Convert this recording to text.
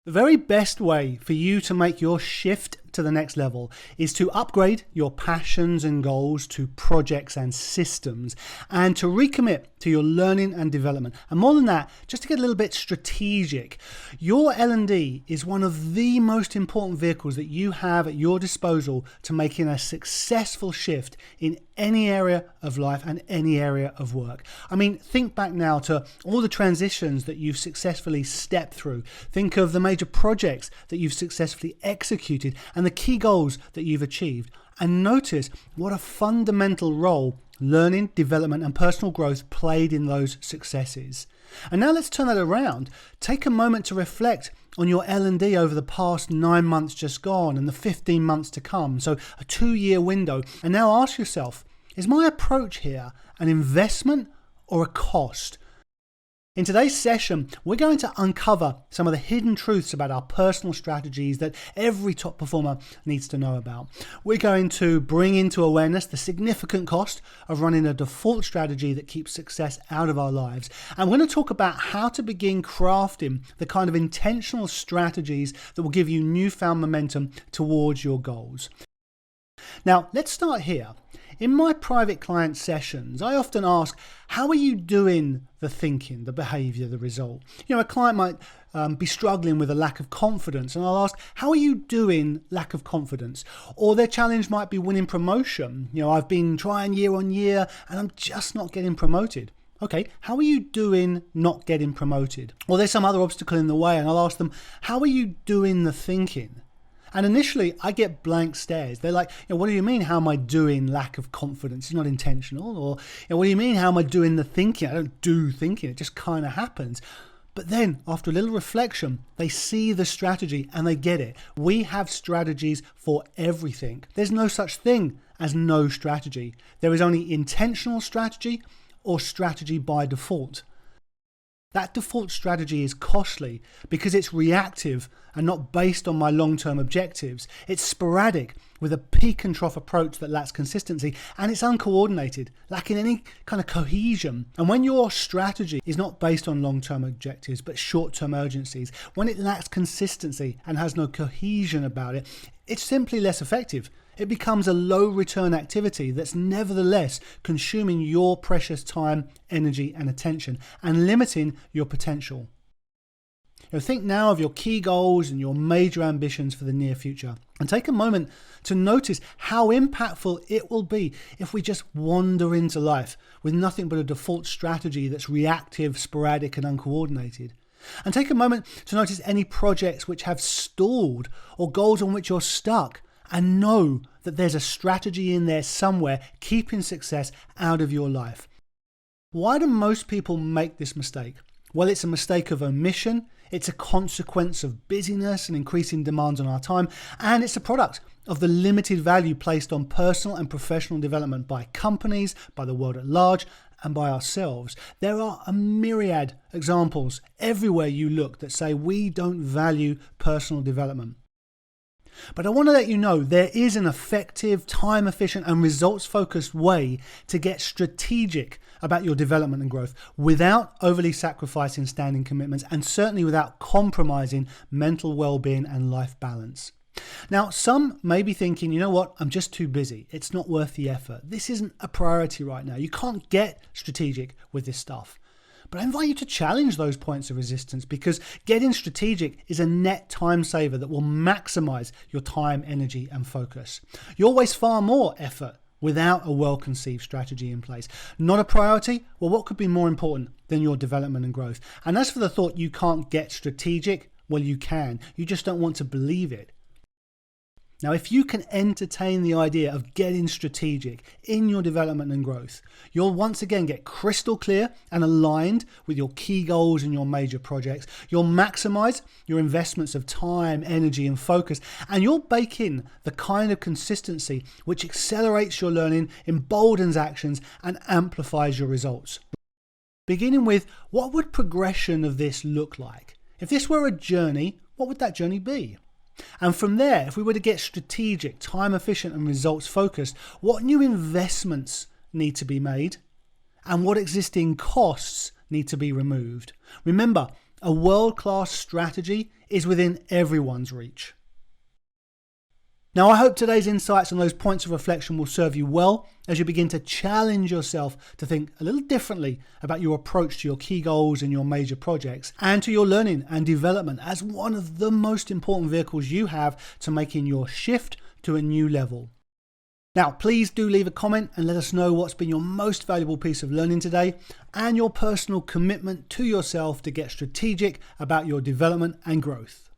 The very best way for you to make your shift to the next level is to upgrade your passions and goals to projects and systems, and to recommit to your learning and development. And more than that, just to get a little bit strategic, your L&D is one of the most important vehicles that you have at your disposal to making a successful shift in any area of life and any area of work. I mean, think back now to all the transitions that you've successfully stepped through. Think of the major projects that you've successfully executed and the key goals that you've achieved. And notice what a fundamental role learning, development, and personal growth played in those successes. And now let's turn that around. Take a moment to reflect on your L&D over the past 9 months just gone and the 15 months to come. So a 2-year window. And now ask yourself, is my approach here an investment or a cost? In today's session, we're going to uncover some of the hidden truths about our personal strategies that every top performer needs to know about. We're going to bring into awareness the significant cost of running a default strategy that keeps success out of our lives. And we're going to talk about how to begin crafting the kind of intentional strategies that will give you newfound momentum towards your goals. Now, let's start here. In my private client sessions, I often ask, how are you doing the thinking, the behavior, the result? You know, a client might be struggling with a lack of confidence, and I'll ask, how are you doing lack of confidence? Or their challenge might be winning promotion. You know, I've been trying year on year and I'm just not getting promoted. Okay, how are you doing not getting promoted? Or there's some other obstacle in the way, and I'll ask them, how are you doing the thinking? And initially, I get blank stares. They're like, what do you mean, how am I doing lack of confidence? It's not intentional. Or, what do you mean, how am I doing the thinking? I don't do thinking, it just kind of happens. But then, after a little reflection, they see the strategy and they get it. We have strategies for everything. There's no such thing as no strategy. There is only intentional strategy or strategy by default. That default strategy is costly because it's reactive and not based on my long-term objectives. It's sporadic with a peak and trough approach that lacks consistency, and it's uncoordinated, lacking any kind of cohesion. And when your strategy is not based on long-term objectives but short-term urgencies, when it lacks consistency and has no cohesion about it, it's simply less effective. It becomes a low return activity that's nevertheless consuming your precious time, energy, and attention and limiting your potential. Think now of your key goals and your major ambitions for the near future, and take a moment to notice how impactful it will be if we just wander into life with nothing but a default strategy that's reactive, sporadic, and uncoordinated. And take a moment to notice any projects which have stalled or goals on which you're stuck, and know that there's a strategy in there somewhere keeping success out of your life. Why do most people make this mistake? Well, it's a mistake of omission, it's a consequence of busyness and increasing demands on our time, and it's a product of the limited value placed on personal and professional development by companies, by the world at large, and by ourselves. There are a myriad examples everywhere you look that say we don't value personal development. But I want to let you know there is an effective, time-efficient and results-focused way to get strategic about your development and growth without overly sacrificing standing commitments, and certainly without compromising mental well-being and life balance. Now, some may be thinking, you know what, I'm just too busy. It's not worth the effort. This isn't a priority right now. You can't get strategic with this stuff. But I invite you to challenge those points of resistance, because getting strategic is a net time saver that will maximize your time, energy, and focus. You'll waste far more effort without a well-conceived strategy in place. Not a priority? Well, what could be more important than your development and growth? And as for the thought you can't get strategic, well, you can. You just don't want to believe it. Now, if you can entertain the idea of getting strategic in your development and growth, you'll once again get crystal clear and aligned with your key goals and your major projects. You'll maximize your investments of time, energy, and focus, and you'll bake in the kind of consistency which accelerates your learning, emboldens actions, and amplifies your results. Beginning with, what would progression of this look like? If this were a journey, what would that journey be? And from there, if we were to get strategic, time efficient and results focused, what new investments need to be made and what existing costs need to be removed? Remember, A world-class strategy is within everyone's reach. Now, I hope today's insights and those points of reflection will serve you well as you begin to challenge yourself to think a little differently about your approach to your key goals and your major projects, and to your learning and development as one of the most important vehicles you have to making your shift to a new level. Now, please do leave a comment and let us know what's been your most valuable piece of learning today and your personal commitment to yourself to get strategic about your development and growth.